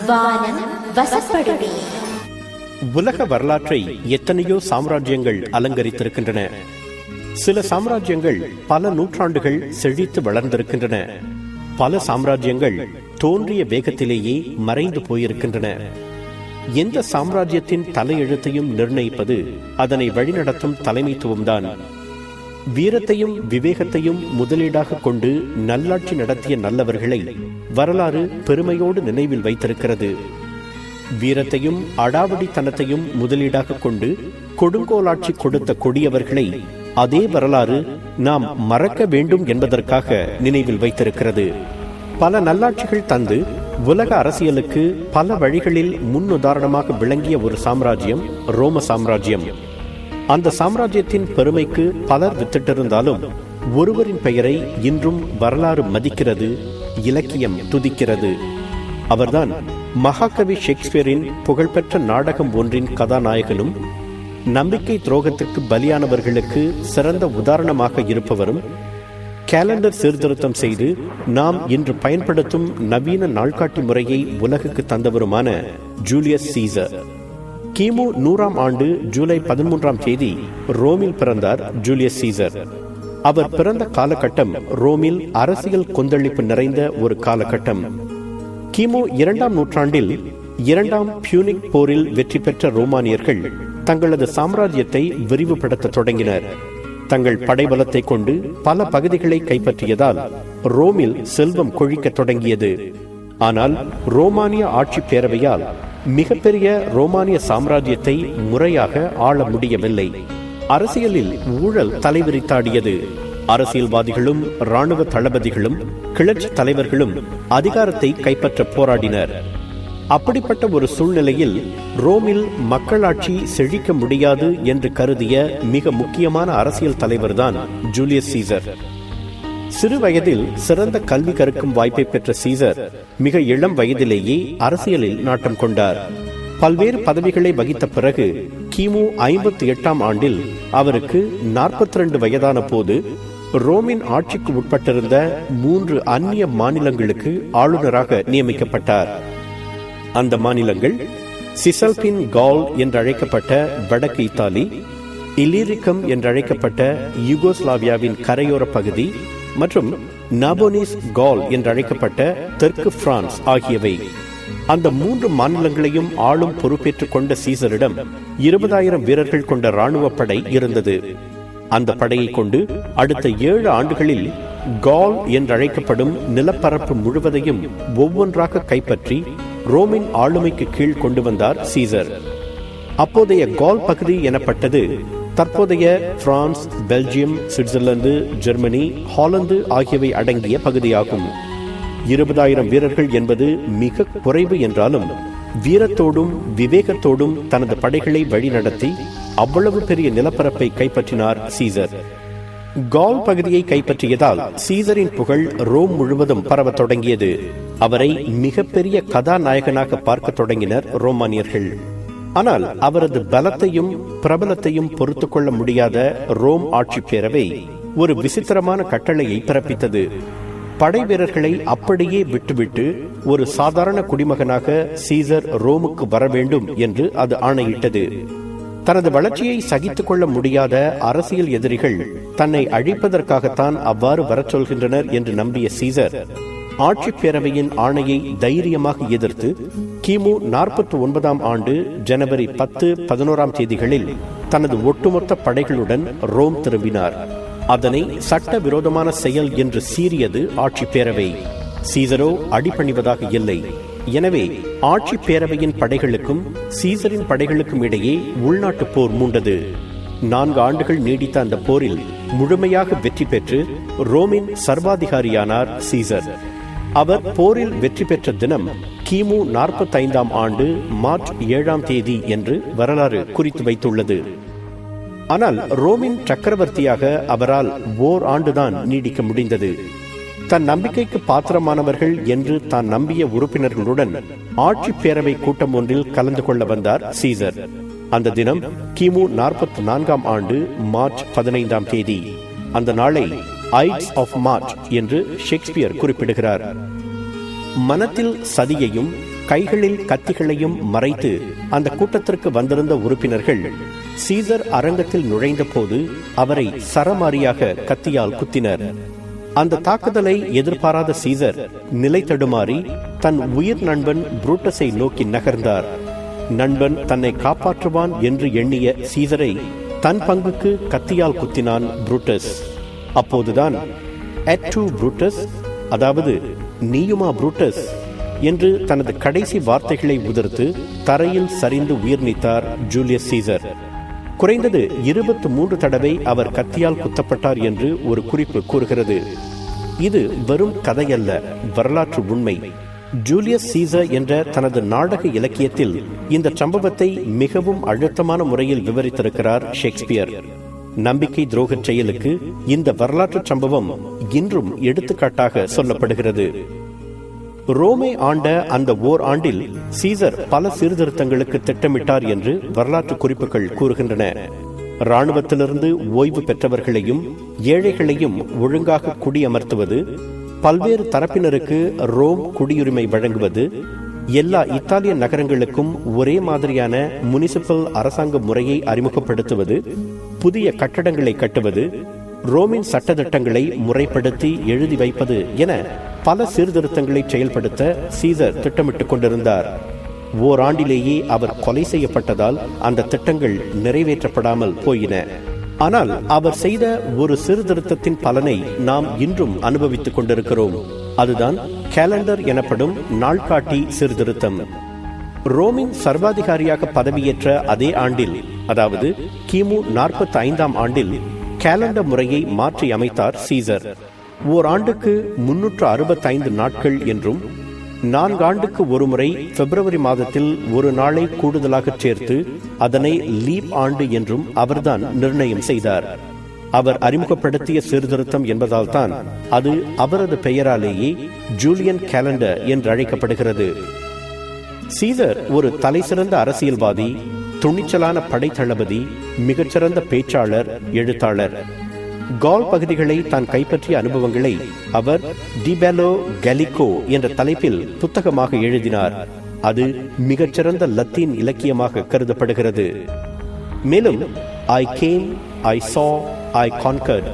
வானம் வசப்படுமே. உலக வரலாற்றை எத்தனையோ சாம்ராஜ்யங்கள் அலங்கரித்திருக்கின்றன. சில சாம்ராஜ்யங்கள் பல நூற்றாண்டுகள் செழித்து வளர்ந்திருக்கின்றன. பல சாம்ராஜ்யங்கள் தோன்றிய வேகத்திலேயே மறைந்து போயிருக்கின்றன. எந்த சாம்ராஜ்யத்தின் தலையெழுத்தையும் நிர்ணயிப்பது அதனை வழிநடத்தும் தலைமைத்துவம்தான். வீரத்தையும் விவேகத்தையும் முதலீடாக கொண்டு நல்லாட்சி நடத்திய நல்லவர்களை வரலாறு பெருமையோடு நினைவில் வைத்திருக்கிறது. வீரத்தையும் அடாவடித்தனத்தையும் முதலீடாக கொண்டு கொடுங்கோலாட்சி கொடுத்த கொடியவர்களை அதே வரலாறு நாம் மறக்க வேண்டும் என்பதற்காக நினைவில் வைத்திருக்கிறது. பல நல்லாட்சிகள் தந்து உலக அரசியலுக்கு பல வழிகளில் முன்னுதாரணமாக விளங்கிய ஒரு சாம்ராஜ்யம் ரோம சாம்ராஜ்யம். அந்த சாம்ராஜ்யத்தின் பெருமைக்கு பலர் வித்திட்டிருந்தாலும் ஒருவரின் பெயரை இன்றும் வரலாறு மதிக்கிறது, இலக்கியம் துதிக்கிறது. அவர்தான் மகாகவி ஷேக்ஸ்பியரின் புகழ்பெற்ற நாடகம் ஒன்றின் கதாநாயகனும் நம்பிக்கை துரோகத்திற்கு பலியானவர்களுக்கு சிறந்த உதாரணமாக இருப்பவரும் கேலண்டர் சீர்திருத்தம் செய்து நாம் இன்று பயன்படுத்தும் நவீன நாள்காட்டி முறையை உலகுக்கு தந்தவருமான ஜூலியஸ் சீசர். கிமு 100ஆம் ஆண்டு ஜூலை 13ஆம் தேதி ரோமில் பிறந்தார் ஜூலியஸ் சீசர். அவர் பிறந்த காலகட்டம் ரோமில் அரசியல் கொந்தளிப்பு நிறைந்த ஒரு காலகட்டம். கிமு 2ஆம் நூற்றாண்டில் 2ஆம் பியூனிக் போரில் வெற்றி பெற்ற ரோமானியர்கள் தங்களது சாம்ராஜ்யத்தை விரிவுபடுத்த தொடங்கினர். தங்கள் படைபலத்தை கொண்டு பல பகுதிகளை கைப்பற்றியதால் ரோமில் செல்வம் கொழிக்க தொடங்கியது. ஆனால் ரோமானிய ஆட்சி பேரவையால் மிகப்பெரிய ரோமானிய சாம்ராஜ்யத்தை முறையாக ஆள முடியவில்லை. அரசியலில் ஊழல் தலைவிரித்தாடியது. அரசியல்வாதிகளும் இராணுவ தளபதிகளும் கிளர்ச்சி தலைவர்களும் அதிகாரத்தை கைப்பற்ற போராடினர். அப்படிப்பட்ட ஒரு சூழ்நிலையில் ரோமில் மக்களாட்சி செழிக்க முடியாது என்று கருதிய மிக முக்கியமான அரசியல் தலைவர்தான் ஜூலியஸ் சீசர். சிறு வயதில் சிறந்த கல்வி கற்கும் வாய்ப்பை பெற்ற சீசர் மிக இளம் வயதிலேயே அரசியலில் நாட்டம் கொண்டார். பல்வேறு பதவிகளை வகித்த பிறகு கிமு 58ஆம் ஆண்டில் அவருக்கு 42 வயதான போது ரோமின் ஆட்சிக்கு உட்பட்டிருந்த 3 அந்நிய மாநிலங்களுக்கு ஆளுநராக நியமிக்கப்பட்டார். அந்த மாநிலங்கள் சிசல்பின் கால் என்றழைக்கப்பட்ட வடக்கு இத்தாலி, இலிரிக்கம் என்றழைக்கப்பட்ட யூகோஸ்லாவியாவின் கரையோர பகுதி மற்றும் நாபோனிஸ் கால் என்றழைக்கப்பட்ட தெற்கு பிரான்ஸ் ஆகியவை. அந்த 3 மாநிலங்களையும் ஆளும் பொறுப்பேற்றுக் கொண்ட சீசரிடம் 20,000 வீரர்கள் கொண்ட இராணுவ படை இருந்தது. அந்த படையை கொண்டு அடுத்த 7 ஆண்டுகளில் கால் என்றழைக்கப்படும் நிலப்பரப்பு முழுவதையும் ஒவ்வொன்றாக கைப்பற்றி ரோமின் ஆளுமைக்கு கீழ் கொண்டு வந்தார் சீசர். அப்போதைய கால் பகுதி எனப்பட்டது தற்போதைய France, Belgium, Switzerland, Germany, Holland ஆகியவை அடங்கிய பகுதியாகும். 20,000 வீரர்கள் என்பது மிக குறைவு என்றாலும் வீரத்தோடும் விவேகத்தோடும் தனது படைகளை வழிநடத்தி அவ்வளவு பெரிய நிலப்பரப்பை கைப்பற்றினார் சீசர். கால் பகுதியை கைப்பற்றியதால் சீசரின் புகழ் ரோம் முழுவதும் பரவ தொடங்கியது. அவரை மிகப்பெரிய கதாநாயகனாக பார்க்க தொடங்கினர் ரோமானியர்கள். ஆனால் அவரது பலத்தையும் பிரபலத்தையும் பொறுத்து கொள்ள முடியாத ரோம் ஆட்சி பேரவை ஒரு விசித்திரமான கட்டளையை பிறப்பித்தது. படை வீரர்களை அப்படியே விட்டுவிட்டு ஒரு சாதாரண குடிமகனாக சீசர் ரோமுக்கு வர வேண்டும் என்று அது ஆணையிட்டது. தனது வளர்ச்சியை சகித்துக் கொள்ள முடியாத அரசியல் எதிரிகள் தன்னை அழிப்பதற்காகத்தான் அவ்வாறு வரச் சொல்கின்றனர் என்று நம்பிய சீசர் ஆட்சி பேரவையின் ஆணையை தைரியமாக எதிர்த்து கிமு 49ஆம் ஆண்டு ஜனவரி 10, 11ஆம் தேதிகளில் தனது ஒட்டுமொத்த படைகளுடன் ரோம் திரும்பினார். அதனை சட்ட விரோதமான செயல் என்று சீறியது ஆட்சி பேரவை. சீசரோ அடிபணிவதாக இல்லை. எனவே ஆட்சி பேரவையின் படைகளுக்கும் சீசரின் படைகளுக்கும் இடையே உள்நாட்டு போர் மூண்டது. 4 ஆண்டுகள் நீடித்த அந்த போரில் முழுமையாக வெற்றி பெற்று ரோமின் சர்வாதிகாரியானார் சீசர். அவர் போரில் வெற்றி பெற்ற தினம் கிமு 45ஆம் ஆண்டு மார்ச் 7ஆம் தேதி என்று வரலாறு குறித்து வைத்துள்ளது. ஆனால் ரோமின் சக்கரவர்த்தியாக அவரால் ஓர் ஆண்டுதான் நீடிக்க முடிந்தது. தன் நம்பிக்கைக்கு பாத்திரமானவர்கள் என்று தான் நம்பிய உறுப்பினர்களுடன் ஆட்சி பேரவை கூட்டம் ஒன்றில் கலந்து கொள்ள வந்தார் சீசர். அந்த தினம் கிமு 44ஆம் ஆண்டு மார்ச் 15ஆம் தேதி. அந்த நாளை ஐட்ஸ் ஆஃப் மார்ச் என்று ஷேக்ஸ்பியர் குறிப்பிடுகிறார். மனத்தில் சதியையும் கைகளில் கத்திகளையும் மறைத்து அந்த கூட்டத்திற்கு வந்திருந்த உறுப்பினர்கள் சீசர் அரங்கத்தில் நுழைந்த போது அவரை சரமாரியாக கத்தியால் குத்தினர். அந்த தாக்குதலை எதிர்பாராத சீசர் நிலை தடுமாறி தன் உயிர் நண்பன் புரூட்டஸை நோக்கி நகர்ந்தார். நண்பன் தன்னை காப்பாற்றுவான் என்று எண்ணிய சீசரை தன் பங்குக்கு கத்தியால் குத்தினான் புரூட்டஸ். அப்போதுதான் "Et tu Brutus", அதாவது "நீயுமா புரூட்டஸ்" என்று தனது கடைசி வார்த்தைகளை உதிர்த்து தரையில் சரிந்து உயிர் நீத்தார் ஜூலியஸ் சீசர். குறைந்தது 23 தடவை அவர் கத்தியால் குத்தப்பட்டார் என்று ஒரு குறிப்பு கூறுகிறது. இது வெறும் கதையல்ல, வரலாற்று உண்மை. ஜூலியஸ் சீசர் என்ற தனது நாடக இலக்கியத்தில் இந்த சம்பவத்தை மிகவும் அழுத்தமான முறையில் விவரித்திருக்கிறார் ஷேக்ஸ்பியர். நம்பிக்கை துரோக செயலுக்கு இந்த வரலாற்று சம்பவம் இன்றும் எடுத்துக்காட்டாக சொல்லப்படுகிறது. ரோமை ஆண்ட அந்த ஓர் ஆண்டில் சீசர் பல சீர்திருத்தங்களுக்கு திட்டமிட்டார் என்று வரலாற்று குறிப்புகள் கூறுகின்றன. இராணுவத்திலிருந்து ஓய்வு பெற்றவர்களையும் ஏழைகளையும் ஒழுங்காக குடியமர்த்துவது, பல்வேறு தரப்பினருக்கு ரோம் குடியுரிமை வழங்குவது, எல்லா இத்தாலிய நகரங்களுக்கும் ஒரே மாதிரியான முனிசிபல் அரசாங்க முறையை அறிமுகப்படுத்துவது, புதிய கட்டடங்களை கட்டுவது, ரோமின் சட்டத்திட்டங்களை முறைப்படுத்தி எழுதி வைப்பது என பல சீர்திருத்தங்களை செயல்படுத்த சீசர் திட்டமிட்டுக் கொண்டிருந்தார். ஓராண்டிலேயே அவர் கொலை செய்யப்பட்டதால் அந்த திட்டங்கள் நிறைவேற்றப்படாமல் போயின. ஆனால் அவர் செய்த ஒரு சீர்திருத்தத்தின் பலனை நாம் இன்றும் அனுபவித்துக் கொண்டிருக்கிறோம். அதுதான் கேலண்டர் எனப்படும் நாள்காட்டி சீர்திருத்தம். ரோமின் சர்வாதிகாரியாக பதவியேற்ற அதே ஆண்டில், அதாவது கிமு 45ஆம் ஆண்டில் கேலண்டர் முறையை மாற்றி அமைத்தார் சீசர். ஓர் ஆண்டுக்கு 365 நாட்கள் என்றும் 4 ஆண்டுக்கு ஒருமுறை பிப்ரவரி மாதத்தில் ஒரு நாளை கூடுதலாக சேர்த்து அதனை லீப் ஆண்டு என்றும் அவர்தான் நிர்ணயம் செய்தார். அவர் அறிமுகப்படுத்திய சீர்திருத்தம் என்பதால் தான் அது அவரது பெயராலேயே ஜூலியன் கேலண்டர் என்று அழைக்கப்படுகிறது. சீசர் ஒரு தலைசிறந்த அரசியல்வாதி, துணிச்சலான படைத்தளபதி, மிகச்சிறந்த பேச்சாளர், எழுத்தாளர். கால் பகுதிகளை தான் கைப்பற்றிய அனுபவங்களை அவர் டி பெல்லோ கலிகோ என்ற தலைப்பில் புத்தகமாக எழுதினார். அது மிகச்சிறந்த லத்தீன் இலக்கியமாக கருதப்படுகிறது. மேலும் "I came, I saw, I conquered"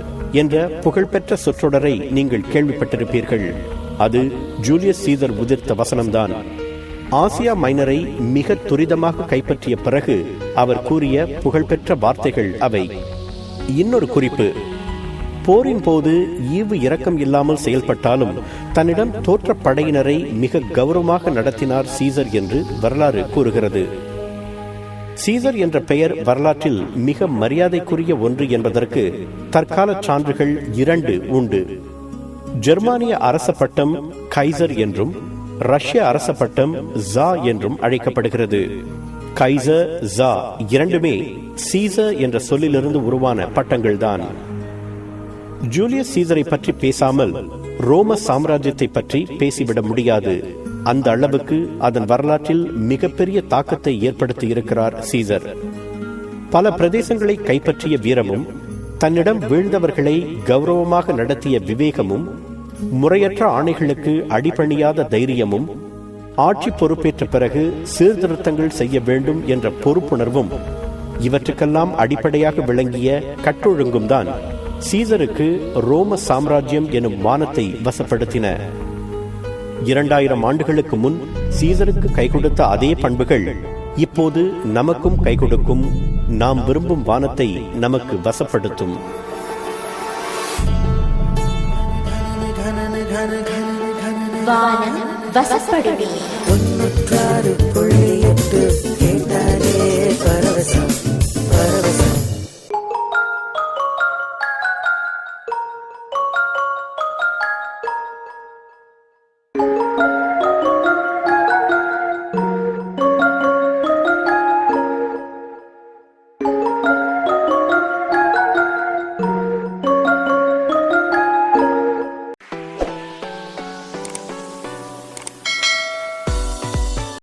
என்ற புகழ்பெற்ற சொற்றொடரை நீங்கள் கேள்விப்பட்டிருப்பீர்கள். அது ஜூலியஸ் சீசர் உதிர்த்த வசனம்தான். ஆசியா மைனரை மிக துரிதமாக கைப்பற்றிய பிறகு அவர் கூறிய புகழ்பெற்ற வார்த்தைகள் அவை. இன்னொரு குறிப்பு: போரின் போது ஈவு இரக்கம் இல்லாமல் செயல்பட்டாலும் தன்னிடம் தோற்ற படையினரை மிக கௌரவமாக நடத்தினார் சீசர் என்று வரலாறு கூறுகிறது. சீசர் என்ற பெயர் வரலாற்றில் மிக மரியாதைக்குரிய ஒன்று என்பதற்கு தற்கால சான்றுகள் 2 உண்டு. ஜெர்மானிய அரச பட்டம் கைசர் என்றும் ரஷ்ய அரச பட்டம் ஜா என்றும் அழைக்கப்படுகிறது. கைசர், ஜா இரண்டுமே சீசர் என்ற சொல்லிலிருந்து உருவான பட்டங்கள் தான். ஜூலியஸ் சீசரை பற்றி பேசாமல் ரோம சாம்ராஜ்யத்தை பற்றி பேசிவிட முடியாது. அந்த அளவுக்கு அதன் வரலாற்றில் மிகப்பெரிய தாக்கத்தை ஏற்படுத்தி இருக்கிறார் சீசர். பல பிரதேசங்களை கைப்பற்றிய வீரமும், தன்னிடம் வீழ்ந்தவர்களை கௌரவமாக நடத்திய விவேகமும், முறையற்ற ஆணைகளுக்கு அடிபணியாத தைரியமும், ஆட்சி பொறுப்பேற்ற பிறகு சீர்திருத்தங்கள் செய்ய வேண்டும் என்ற பொறுப்புணர்வும், இவற்றுக்கெல்லாம் அடிப்படையாக விளங்கிய கட்டொழுங்கும் தான் சீசருக்கு ரோம சாம்ராஜ்யம் எனும் வானத்தை வசப்படுத்தின. 2000 ஆண்டுகளுக்கு முன் சீசருக்கு கை கொடுத்த அதே பண்புகள் இப்போது நமக்கும் கை கொடுக்கும். நாம் விரும்பும் வானத்தை நமக்கு வசப்படுத்தும். வானம் வசப்படுமே.